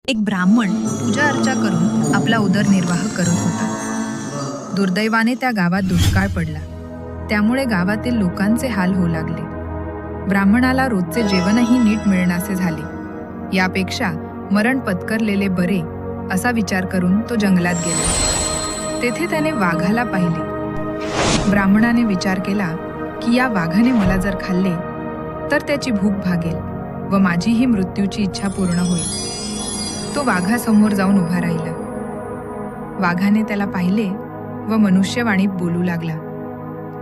एक ब्राह्मण पूजा अर्चा करून आपला उदरनिर्वाह करत होता. दुर्दैवाने त्या गावात दुष्काळ पडला. त्यामुळे गावातील लोकांचे हाल होऊ लागले. ब्राह्मणाला रोजचे जेवणही नीट मिळण्याचे झाले. यापेक्षा मरण पत्करलेले बरे असा विचार करून तो जंगलात गेला. तेथे त्याने वाघाला पाहिले. ब्राह्मणाने विचार केला की या वाघाने मला जर खाल्ले तर त्याची भूक भागेल व माझीही मृत्यूची इच्छा पूर्ण होईल. तो वाघासमोर जाऊन उभा राहिला. वाघाने त्याला पाहिले व मनुष्यवाणीत बोलू लागला,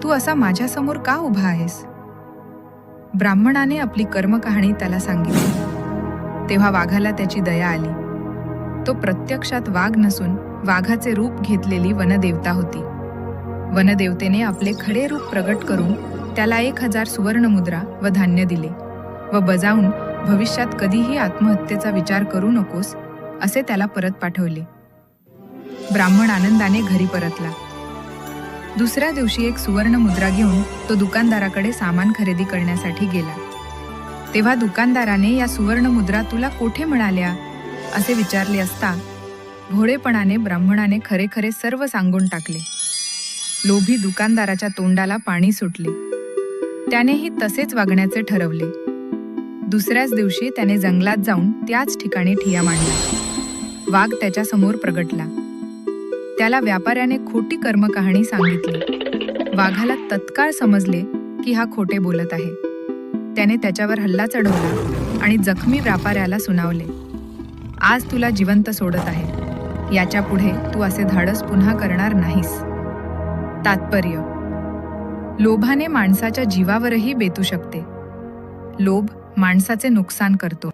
तू असा माझ्यासमोर का उभा आहेस? ब्राह्मणाने आपली कर्मकहाणी त्याला सांगितली. तेव्हा वाघाला त्याची दया आली. तो प्रत्यक्षात वाघ नसून वाघाचे रूप घेतलेली वनदेवता होती. वनदेवतेने आपले खरे रूप प्रगट करून त्याला 1000 सुवर्णमुद्रा व धान्य दिले व बजावून भविष्यात कधीही आत्महत्येचा विचार करू नकोस असे त्याला परत पाठवले. ब्राह्मण आनंदाने घरी परतला. दुसऱ्या दिवशी एक सुवर्णमुद्रा घेऊन तो दुकानदाराकडे सामान खरेदी करण्यासाठी गेला. तेव्हा दुकानदाराने या सुवर्णमुद्रा तुला कोठे मिळाल्या असे विचारले असता भोळेपणाने ब्राह्मणाने खरे खरे सर्व सांगून टाकले. लोभी दुकानदाराच्या तोंडाला पाणी सुटले. त्यानेही तसेच वागण्याचे ठरवले. दुसऱ्याच दिवशी त्याने जंगलात जाऊन त्याच ठिकाणी ठिया मांडला. वाघ त्याच्यासमोर प्रगटला. त्याला व्यापाऱ्याने खोटी कर्मकहाणी सांगितली. वाघाला तत्काळ समजले की हा खोटे बोलत आहे. त्याने त्याच्यावर हल्ला चढवला आणि जखमी व्यापाऱ्याला सुनावले, आज तुला जिवंत सोडत आहे. याच्या पुढे तू असे धाडस पुन्हा करणार नाहीस. तात्पर्य: लोभाने माणसाच्या जीवावरही बेतू शकते. लोभ माणसाचे नुकसान करतो.